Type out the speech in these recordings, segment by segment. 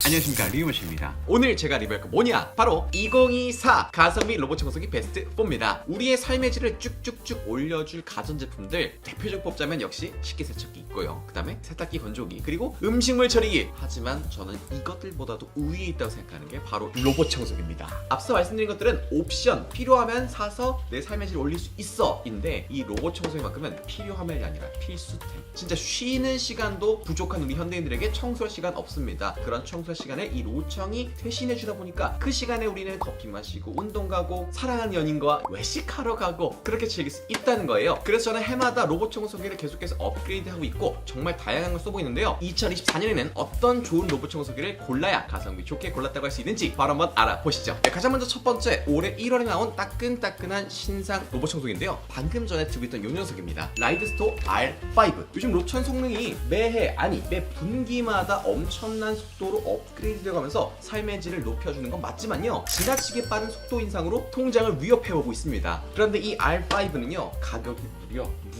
안녕하십니까, 리우머시입니다. 오늘 제가 리뷰할 거 뭐냐? 바로 2024 가성비 로봇 청소기 베스트 4입니다. 우리의 삶의 질을 쭉쭉쭉 올려줄 가전제품들 대표적 뽑자면 역시 식기세척기 있고요. 그 다음에 세탁기 건조기, 그리고 음식물 처리기. 하지만 저는 이것들보다도 우위에 있다고 생각하는 게 바로 로봇 청소기입니다. 앞서 말씀드린 것들은 옵션, 필요하면 사서 내 삶의 질을 올릴 수 있어 인데 이 로봇 청소기만큼은 필요함이 아니라 필수템. 진짜 쉬는 시간도 부족한 우리 현대인들에게 청소할 시간 없습니다. 그런 청소 시간에 이 로청이 대신해주다 보니까 그 시간에 우리는 커피 마시고 운동 가고 사랑하는 연인과 외식하러 가고 그렇게 즐길 수 있다는 거예요. 그래서 저는 해마다 로봇 청소기를 계속해서 업그레이드하고 있고 정말 다양한 걸 써보고 있는데요. 2024년에는 어떤 좋은 로봇 청소기를 골라야 가성비 좋게 골랐다고 할 수 있는지 바로 한번 알아보시죠. 가장 먼저 첫 번째, 올해 1월에 나온 따끈따끈한 신상 로봇 청소기인데요. 방금 전에 들고 있던 요 녀석입니다. 라이드스토어 R5. 요즘 로천 성능이 매해, 아니 매 분기마다 엄청난 속도로 업그레이드 되어가면서 삶의 질을 높여주는 건 맞지만요, 지나치게 빠른 속도 인상으로 통장을 위협해오고 있습니다. 그런데 이 R5는요, 가격이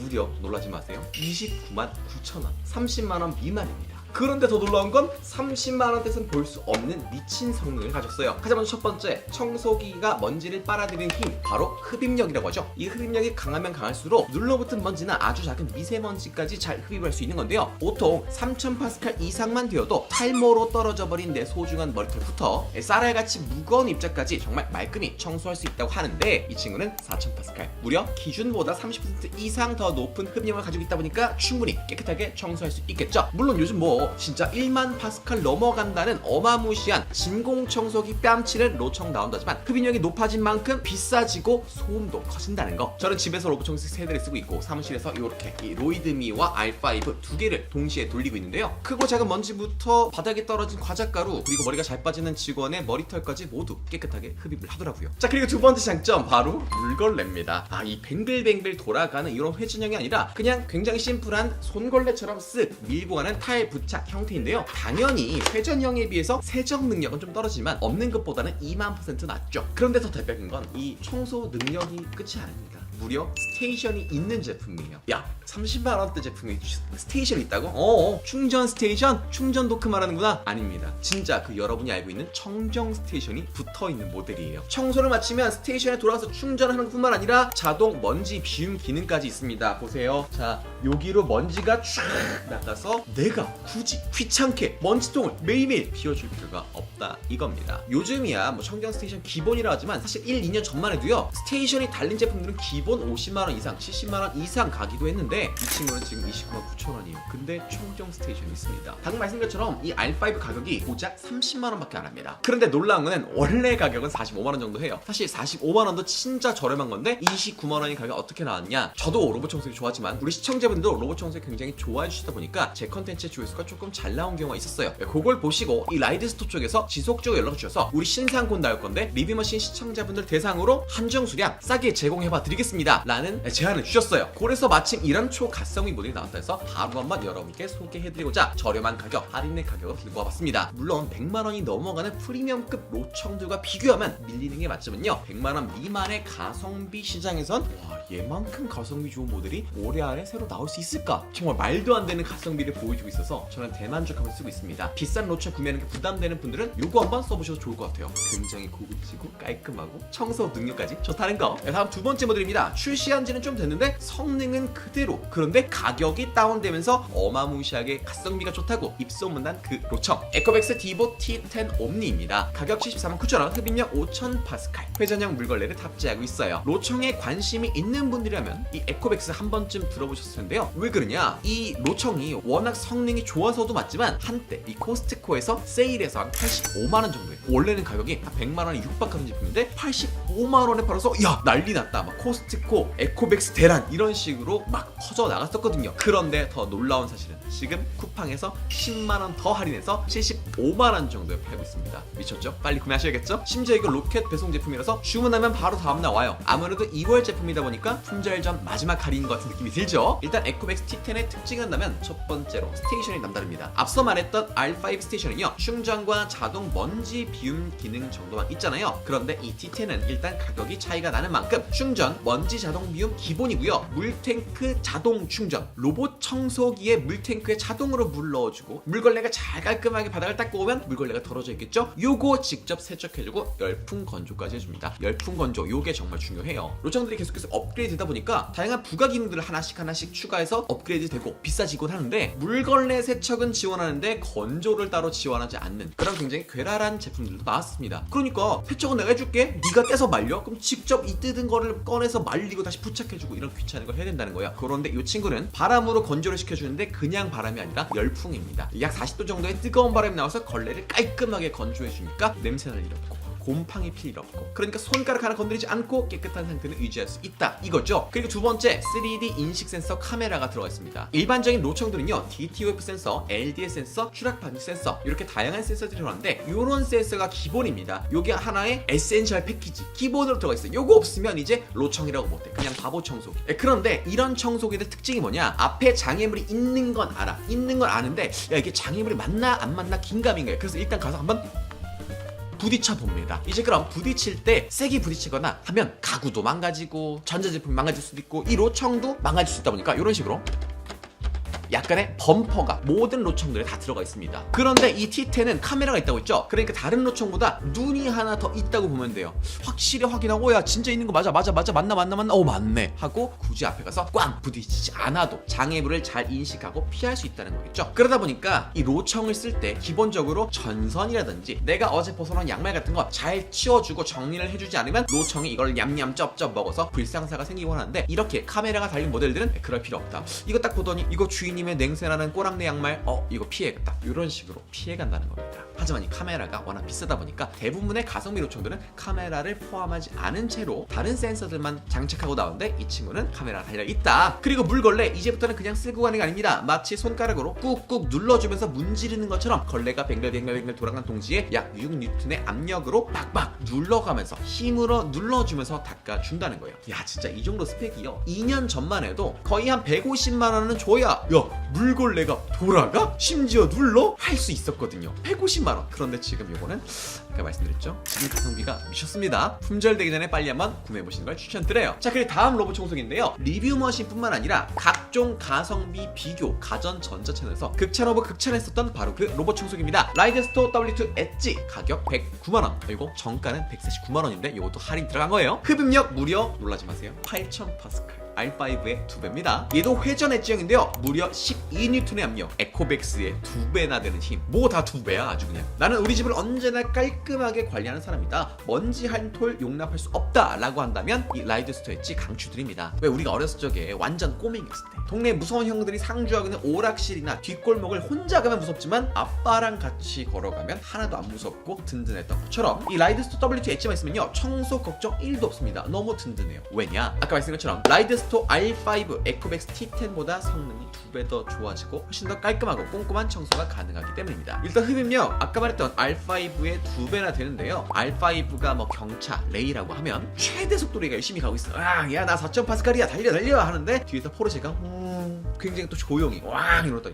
무려 놀라지 마세요, 29만 9천 원, 30만 원 미만입니다. 그런데 더 놀라운 건 30만 원대에선 볼 수 없는 미친 성능을 가졌어요. 가장 먼저 첫 번째, 청소기가 먼지를 빨아들이는 힘, 바로 흡입력이라고 하죠. 이 흡입력이 강하면 강할수록 눌러붙은 먼지나 아주 작은 미세먼지까지 잘 흡입할 수 있는 건데요. 보통 3000파스칼 이상만 되어도 탈모로 떨어져 버린 내 소중한 머리털부터 쌀알같이 무거운 입자까지 정말 말끔히 청소할 수 있다고 하는데, 이 친구는 4000파스칼, 무려 기준보다 30% 이상 더 높은 흡입력을 가지고 있다 보니까 충분히 깨끗하게 청소할 수 있겠죠. 물론 요즘 진짜 1만 파스칼 넘어간다는 어마무시한 진공청소기 뺨치는 로청 나온다지만 흡입력이 높아진 만큼 비싸지고 소음도 커진다는 거. 저는 집에서 로봇 청소기 3대를 쓰고 있고 사무실에서 이렇게 이 로이드미와 R5 두 개를 동시에 돌리고 있는데요. 크고 작은 먼지부터 바닥에 떨어진 과자가루, 그리고 머리가 잘 빠지는 직원의 머리털까지 모두 깨끗하게 흡입을 하더라고요. 자, 그리고 두 번째 장점, 바로 물걸레입니다. 이 뱅글뱅글 돌아가는 이런 회전형이 아니라 그냥 굉장히 심플한 손걸레처럼 쓱 밀고 가는 타일 부착 형태인데요. 당연히 회전형에 비해서 세정 능력은 좀 떨어지지만 없는 것보다는 2만% 낫죠. 그런데 더 대박인 건 이 청소 능력이 끝이 아닙니다. 무려 스테이션이 있는 제품이에요. 야, 30만 원대 제품이 스테이션이 있다고? 충전 스테이션? 충전 도크 말하는구나? 아닙니다. 진짜 그 여러분이 알고 있는 청정 스테이션이 붙어있는 모델이에요. 청소를 마치면 스테이션에 돌아가서 충전하는 것뿐만 아니라 자동 먼지 비움 기능까지 있습니다. 보세요. 자, 여기로 먼지가 쫙 나가서 내가 굳이 귀찮게 먼지통을 매일매일 비워줄 필요가 없다 이겁니다. 요즘이야 뭐 청정 스테이션 기본이라 하지만 사실 1, 2년 전만 해도요, 스테이션이 달린 제품들은 기본 50만원 이상, 70만원 이상 가기도 했는데 이 친구는 지금 29만 9천 원이에요. 근데 청정 스테이션이 있습니다. 방금 말씀드린 것처럼 이 R5 가격이 고작 30만 원밖에 안 합니다. 그런데 놀라운 거는 원래 가격은 45만 원 정도 해요. 사실 45만 원도 진짜 저렴한 건데 29만 원이 가격 어떻게 나왔냐? 저도 로봇 청소기 좋아하지만 우리 시청자분들도 로봇 청소기 굉장히 좋아해 주시다 보니까 제 컨텐츠의 조회수가 조금 잘 나온 경우가 있었어요. 그걸 보시고 이 라이드스토어 쪽에서 지속적으로 연락 주셔서 우리 신상 곧 나올 건데 리뷰머신 시청자분들 대상으로 한정 수량 싸게 제공해봐 드리겠습니다 라는 제안을 주셨어요. 그래서 마침 이런 초가성비 모델이 나왔다 해서 바로 한번 여러분께 소개해드리고자 저렴한 가격, 할인된 가격으로 들고 와봤습니다. 물론 100만 원이 넘어가는 프리미엄급 로청들과 비교하면 밀리는 게 맞지만요, 100만 원 미만의 가성비 시장에선 얘만큼 가성비 좋은 모델이 올해 안에 새로 나올 수 있을까? 정말 말도 안 되는 가성비를 보여주고 있어서 저는 대만족하며 쓰고 있습니다. 비싼 로청 구매하는 게 부담되는 분들은 이거 한번 써보셔도 좋을 것 같아요. 굉장히 고급지고 깔끔하고 청소 능력까지 좋다는 거. 다음 두 번째 모델입니다. 출시한 지는 좀 됐는데 성능은 그대로, 그런데 가격이 다운되면서 어마무시하게 가성비가 좋다고 입소문난 그 로청, 에코백스 디보 T10 옴니입니다. 가격 74만 9천 원, 흡입력 5000 파스칼, 회전형 물걸레를 탑재하고 있어요. 로청에 관심이 있는 분들이라면 이 에코백스 한 번쯤 들어보셨을 텐데요. 왜 그러냐? 이 로청이 워낙 성능이 좋아서도 맞지만 한때 이 코스트코에서 세일해서 한 85만 원 정도에, 원래는 가격이 한 100만 원에 육박하는 제품인데 85만 원에 팔아서 야 난리 났다, 막 코스트코 에코백스 대란 이런 식으로 막 퍼져 나갔었거든요. 그런데 더 놀라운 사실은 지금 쿠팡에서 10만 원 더 할인해서 75만 원 정도에 팔고 있습니다. 미쳤죠? 빨리 구매하셔야겠죠? 심지어 이거 로켓 배송 제품이라서 주문하면 바로 다음날 와요. 아무래도 2월 제품이다 보니까 품절전 마지막 할인인 것 같은 느낌이 들죠? 일단 에코백스 T10의 특징은 한다면 첫 번째로 스테이션이 남다릅니다. 앞서 말했던 R5 스테이션은요, 충전과 자동 먼지 비움 기능 정도만 있잖아요. 그런데 이 T10은 일단 가격이 차이가 나는 만큼 충전, 먼지 먼지 자동 미움 기본이고요. 물탱크 자동 충전, 로봇 청소기에 물탱크에 자동으로 물 넣어주고 물걸레가 잘 깔끔하게 바닥을 닦고 오면 물걸레가 덜어져 있겠죠? 요거 직접 세척해주고 열풍 건조까지 해줍니다. 열풍 건조 요게 정말 중요해요. 로청들이 계속해서 업그레이드 되다 보니까 다양한 부가 기능들을 하나씩 추가해서 업그레이드 되고 비싸지곤 하는데 물걸레 세척은 지원하는데 건조를 따로 지원하지 않는 그런 굉장히 괴랄한 제품들도 나왔습니다. 그러니까 세척은 내가 해줄게, 네가 떼서 말려? 그럼 직접 이 뜯은 거를 꺼내서 말리고 다시 부착해주고 이런 귀찮은 걸 해야 된다는 거예요. 그런데 이 친구는 바람으로 건조를 시켜주는데 그냥 바람이 아니라 열풍입니다. 약 40도 정도의 뜨거운 바람이 나와서 걸레를 깔끔하게 건조해주니까 냄새날 일 없고 곰팡이 필 일 없고, 그러니까 손가락 하나 건드리지 않고 깨끗한 상태를 유지할 수 있다 이거죠. 그리고 두 번째, 3D 인식 센서 카메라가 들어가 있습니다. 일반적인 로청들은요 DTOF 센서, LDS 센서, 추락 반지 센서 이렇게 다양한 센서들이 들어가는데 이런 센서가 기본입니다. 요게 하나의 에센셜 패키지 기본으로 들어가 있어요. 요거 없으면 이제 로청이라고 못해, 그냥 바보 청소기. 그런데 이런 청소기들 특징이 뭐냐, 앞에 장애물이 있는 건 알아, 있는 건 아는데 야 이게 장애물이 맞나 안 맞나 긴가민 거예요. 그래서 일단 가서 한번 부딪혀 봅니다. 이제 그럼 부딪힐 때 세게 부딪히거나 하면 가구도 망가지고 전자제품이 망가질 수도 있고 이 로청도 망가질 수 있다 보니까 이런 식으로 약간의 범퍼가 모든 로청들에 다 들어가 있습니다. 그런데 이 T10은 카메라가 있다고 했죠? 그러니까 다른 로청보다 눈이 하나 더 있다고 보면 돼요. 확실히 확인하고 야 진짜 있는 거 맞나 맞네 하고 굳이 앞에 가서 꽝 부딪히지 않아도 장애물을 잘 인식하고 피할 수 있다는 거겠죠. 그러다 보니까 이 로청을 쓸 때 기본적으로 전선이라든지 내가 어제 벗어놓은 양말 같은 거 잘 치워주고 정리를 해주지 않으면 로청이 이걸 냠냠 쩝쩝 먹어서 불상사가 생기곤 하는데 이렇게 카메라가 달린 모델들은 그럴 필요 없다. 이거 딱 보더니 이거 주인님의 냄새나는 꼬랑내 양말 이거 피해야겠다, 이런 식으로 피해간다는 겁니다. 하지만 이 카메라가 워낙 비싸다 보니까 대부분의 가성비 로청들은 카메라를 포함하지 않은 채로 다른 센서들만 장착하고 나오는데 이 친구는 카메라가 달려있다. 그리고 물걸레 이제부터는 그냥 쓸고 가는 게 아닙니다. 마치 손가락으로 꾹꾹 눌러주면서 문지르는 것처럼 걸레가 뱅글뱅글 돌아가는 동시에 약 6N의 압력으로 빡빡 눌러가면서 힘으로 눌러주면서 닦아준다는 거예요. 야 진짜 이 정도 스펙이요 2년 전만 해도 거의 한 150만 원은 줘야 야 물걸레가 돌아가? 심지어 눌러? 할 수 있었거든요. 150만 원. 그런데 지금 요거는 아까 말씀드렸죠? 지금 가성비가 미쳤습니다. 품절되기 전에 빨리 한번 구매해보시는 걸 추천드려요. 자, 그리고 다음 로봇 청소기인데요, 리뷰 머신뿐만 아니라 각종 가성비 비교 가전 전자 채널에서 극찬 오브 극찬했었던 바로 그 로봇 청소기입니다. 라이드스토어 W2 엣지 가격 109만원, 그리고 정가는 149만원인데 이것도 할인 들어간 거예요. 흡입력 무려 놀라지 마세요 8000파스칼, R5의 2배입니다. 얘도 회전 엣지형인데요, 무려 12N의 압력, 에코백스의 2배나 되는 힘. 뭐 다 2배야 아주 그냥. 나는 우리 집을 언제나 깔끔하게 관리하는 사람이다, 먼지 한 톨 용납할 수 없다 라고 한다면 이 라이드스토어 엣지 강추드립니다. 왜 우리가 어렸을 적에 완전 꼬맹이였을 때 동네 무서운 형들이 상주하고 있는 오락실이나 뒷골목을 혼자 가면 무섭지만 아빠랑 같이 걸어가면 하나도 안 무섭고 든든했던 것처럼 이 라이드스토어 W2 엣지만 있으면요 청소 걱정 1도 없습니다. 너무 든든해요. 왜냐? 아까 말씀드린 것처럼 라이드스토어 R5 에코백스 T10보다 성능이 2배 더 좋아지고 훨씬 더 깔끔하고 꼼꼼한 청소가 가능하기 때문입니다. 일단 흡입력 아까 말했던 R5의 2배나 되는데요, R5가 뭐 경차, 레이라고 하면 최대 속도로 열심히 가고 있어. 야 나 4000파스칼이야 달려 하는데 뒤에서 포르쉐가 굉장히 또 조용히 왕 이러다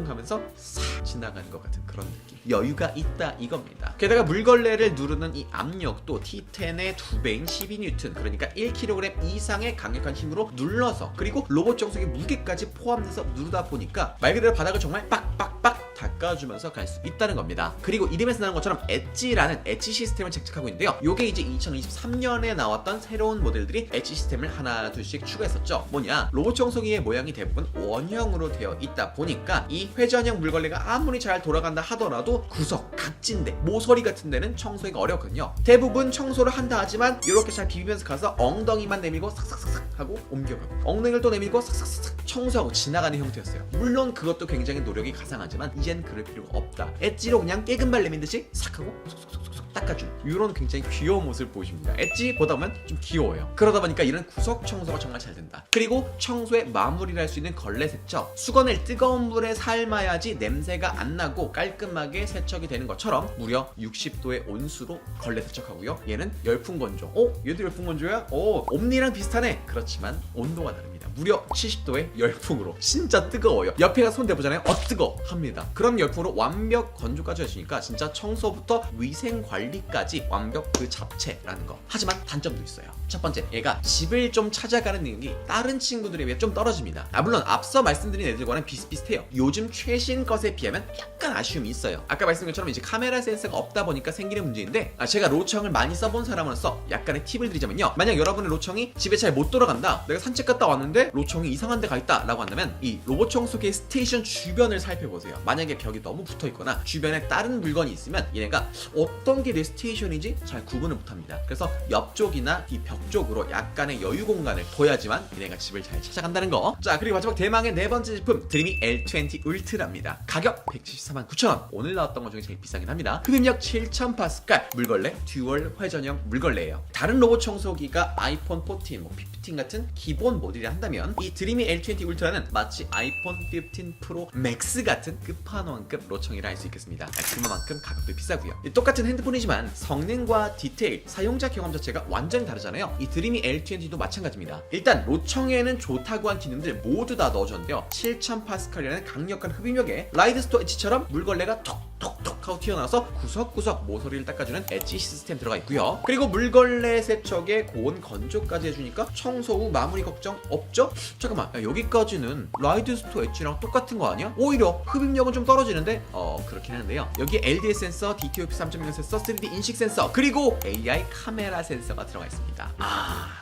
하면서 싹 지나가는 것 같은 그런 느낌, 여유가 있다 이겁니다. 게다가 물걸레를 누르는 이 압력도 T10의 2배인 12N, 그러니까 1kg 이상의 강력한 힘으로 눌러서, 그리고 로봇 청소기 무게까지 포함돼서 누르다 보니까 말 그대로 바닥을 정말 빡빡빡 닦아주면서 갈 수 있다는 겁니다. 그리고 이름에서 나는 것처럼 엣지라는 엣지 시스템을 장착하고 있는데요, 요게 이제 2023년에 나왔던 새로운 모델들이 엣지 시스템을 하나 둘씩 추가했었죠. 뭐냐, 로봇 청소기의 모양이 대부분 원형으로 되어 있다 보니까 이 회전형 물걸레가 아무리 잘 돌아간다 하더라도 구석, 각진대, 모서리 같은 데는 청소하기가 어렵거든요. 대부분 청소를 한다 하지만 이렇게 잘 비비면서 가서 엉덩이만 내밀고 삭삭삭삭 하고 옮겨가고 엉덩이를 또 내밀고 삭삭삭삭 청소하고 지나가는 형태였어요. 물론 그것도 굉장히 노력이 가상하지만 이젠 그럴 필요가 없다. 엣지로 그냥 깨금발 내밀듯이 싹 하고 쏙쏙쏙쏙 닦아주는 이런 굉장히 귀여운 모습을 보여줍니다. 엣지 보다 보면 좀 귀여워요. 그러다 보니까 이런 구석 청소가 정말 잘 된다. 그리고 청소의 마무리를 할 수 있는 걸레 세척, 수건을 뜨거운 물에 삶아야지 냄새가 안 나고 깔끔하게 세척이 되는 것처럼 무려 60도의 온수로 걸레 세척하고요, 얘는 열풍 건조. 얘도 열풍 건조야? 옴니랑 비슷하네. 그렇지만 온도가 다릅니다. 무려 70도의 열풍으로 진짜 뜨거워요. 옆에가 손 대보잖아요. 뜨거 합니다. 그런 열풍으로 완벽 건조까지 해주니까 진짜 청소부터 위생 관리 관리까지 완벽 그 잡채라는 거. 하지만 단점도 있어요. 첫 번째, 얘가 집을 좀 찾아가는 능력이 다른 친구들에 비해 좀 떨어집니다. 물론 앞서 말씀드린 애들과는 비슷비슷해요. 요즘 최신 것에 비하면 약간 아쉬움이 있어요. 아까 말씀드린 것처럼 이제 카메라 센서가 없다 보니까 생기는 문제인데, 제가 로청을 많이 써본 사람으로서 약간의 팁을 드리자면요, 만약 여러분의 로청이 집에 잘 못 돌아간다, 내가 산책 갔다 왔는데 로청이 이상한 데 가 있다 라고 한다면 이 로봇 청소기의 스테이션 주변을 살펴보세요. 만약에 벽이 너무 붙어 있거나 주변에 다른 물건이 있으면 얘네가 어떤 게 내 스테이션인지 잘 구분을 못합니다. 그래서 옆쪽이나 이 벽 쪽으로 약간의 여유 공간을 둬야지만 얘네가 집을 잘 찾아간다는 거. 자, 그리고 마지막 대망의 네 번째 제품, 드림이 L20 울트라입니다. 가격 174만9천원. 오늘 나왔던 것 중에 제일 비싸긴 합니다. 흡입력 7000파스칼, 물걸레 듀얼 회전형 물걸레예요. 다른 로봇 청소기가 아이폰 14, 15 같은 기본 모델이 한다면 이 드림이 L20 울트라는 마치 아이폰 15 프로 맥스 같은 끝판왕급 로청이라 할 수 있겠습니다. 그만큼 가격도 비싸고요. 똑같은 핸드폰이지만 성능과 디테일, 사용자 경험 자체가 완전히 다르잖아요. 이 드림이 L20도 마찬가지입니다. 일단 로청에는 좋다고 한 기능들 모두 다 넣어줬는데요, 7000파스칼이라는 강력한 흡입력에 라이드스토어 엣지처럼 물걸레가 톡톡톡 하고 튀어나와서 구석구석 모서리를 닦아주는 엣지 시스템 들어가 있고요. 그리고 물걸레 세척에 고온 건조까지 해주니까 청소 후 마무리 걱정 없죠? 잠깐만, 여기까지는 라이드스토어 엣지랑 똑같은 거 아니야? 오히려 흡입력은 좀 떨어지는데 그렇긴 한데요, 여기에 LDS 센서, DTOP 3.0 센서, 3D 인식 센서, 그리고 AI 카메라 센서가 들어가 있습니다.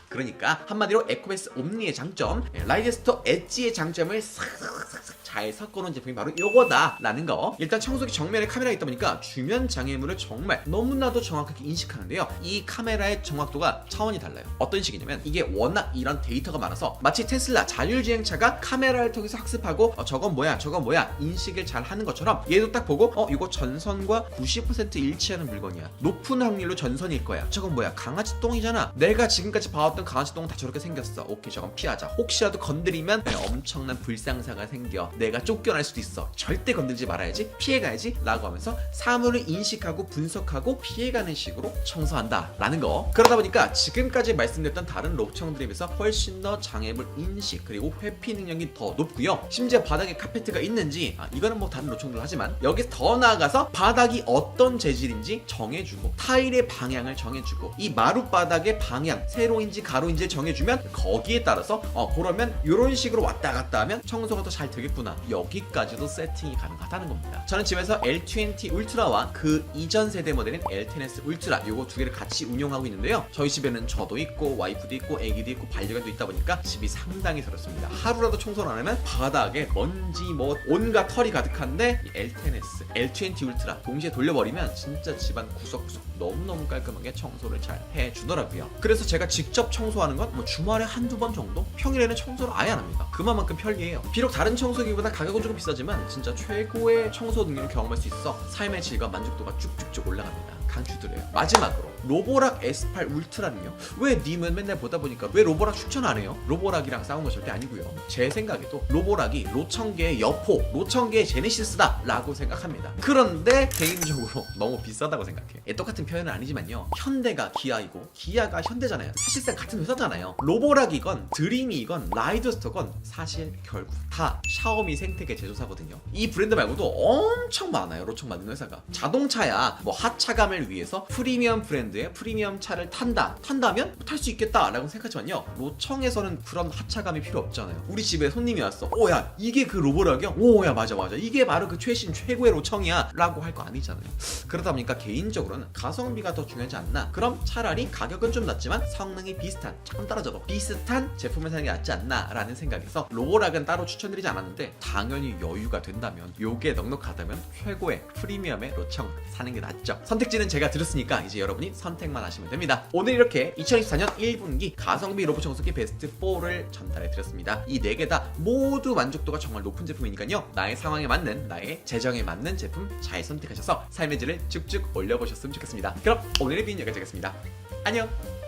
그러니까 한마디로 에코베스 옴니의 장점, 라이드스토어 엣지의 장점을 싹싹싹 잘 섞어놓은 제품이 바로 요거다 라는 거. 일단 청소기 정면에 카메라가 있다 보니까 주변 장애물을 정말 너무나도 정확하게 인식하는데요, 이 카메라의 정확도가 차원이 달라요. 어떤 식이냐면, 이게 워낙 이런 데이터가 많아서 마치 테슬라 자율주행차가 카메라를 통해서 학습하고 저건 뭐야 인식을 잘 하는 것처럼 얘도 딱 보고 이거 전선과 90% 일치하는 물건이야, 높은 확률로 전선일 거야, 저건 뭐야 강아지 똥이잖아, 내가 지금까지 봐왔던 강아지 똥은 다 저렇게 생겼어, 오케이 저건 피하자, 혹시라도 건드리면 엄청난 불상사가 생겨, 내가 쫓겨날 수도 있어, 절대 건들지 말아야지, 피해가야지 라고 하면서 사물을 인식하고 분석하고 피해가는 식으로 청소한다 라는 거. 그러다 보니까 지금까지 말씀드렸던 다른 로청들에 비해서 훨씬 더 장애물 인식 그리고 회피 능력이 더 높고요, 심지어 바닥에 카페트가 있는지, 이거는 뭐 다른 로청들 하지만 여기서 더 나아가서 바닥이 어떤 재질인지 정해주고, 타일의 방향을 정해주고, 이 마룻바닥의 방향 세로인지 가로인지를 정해주면 거기에 따라서 그러면 이런 식으로 왔다 갔다 하면 청소가 더 잘 되겠구나, 여기까지도 세팅이 가능하다는 겁니다. 저는 집에서 L20 울트라와 그 이전 세대 모델인 L10s 울트라 요거 두 개를 같이 운용하고 있는데요, 저희 집에는 저도 있고 와이프도 있고 애기도 있고 반려견도 있다 보니까 집이 상당히 더럽습니다. 하루라도 청소를 안 하면 바닥에 먼지 뭐 온갖 털이 가득한데, 이 L10s, L20 울트라 동시에 돌려버리면 진짜 집안 구석구석 너무너무 깔끔하게 청소를 잘 해주더라고요. 그래서 제가 직접 청소하는 건 뭐 주말에 한두 번 정도, 평일에는 청소를 아예 안 합니다. 그만큼 편리해요. 비록 다른 청소기보다 가격은 조금 비싸지만 진짜 최고의 청소 능력을 경험할 수 있어 삶의 질과 만족도가 쭉쭉쭉 올라갑니다. 강추드려요. 마지막으로 로보락 S8 울트라는요, 왜 님은 맨날 보다 보니까 왜 로보락 추천 안 해요? 로보락이랑 싸운 거 절대 아니고요, 제 생각에도 로보락이 로청계의 여포, 로청계의 제네시스다 라고 생각합니다. 그런데 개인적으로 너무 비싸다고 생각해. 똑같은 표현은 아니지만요, 현대가 기아이고 기아가 현대잖아요. 사실상 같은 회사잖아요. 로보락이건 드림이건 라이드스토건 사실 결국 다 샤오미 생태계 제조사거든요. 이 브랜드 말고도 엄청 많아요, 로청 만드는 회사가. 자동차야 뭐 하차감을 위해서 프리미엄 브랜드의 프리미엄 차를 탄다면 탈 수 있겠다 라고 생각하지만요, 로청에서는 그런 하차감이 필요 없잖아요. 우리 집에 손님이 왔어, 야 이게 그 로보락이야? 야 맞아 이게 바로 그 최신 최고의 로청이야 라고 할 거 아니잖아요. 그러다 보니까 개인적으로는 가성비가 더 중요하지 않나, 그럼 차라리 가격은 좀 낮지만 성능이 비슷한, 조금 떨어져도 비슷한 제품을 사는 게 낫지 않나 라는 생각에서 로보락은 따로 추천드리지 않았는데, 당연히 여유가 된다면, 요게 넉넉하다면 최고의 프리미엄의 로청 사는 게 낫죠. 선택지는 제가 드렸으니까 이제 여러분이 선택만 하시면 됩니다. 오늘 이렇게 2024년 1분기 가성비 로봇 청소기 베스트 4를 전달해 드렸습니다. 이 4개 다 모두 만족도가 정말 높은 제품이니까요, 나의 상황에 맞는, 나의 재정에 맞는 제품 잘 선택하셔서 삶의 질을 쭉쭉 올려보셨으면 좋겠습니다. 그럼 오늘의 비는 여기까지 하겠습니다. 안녕.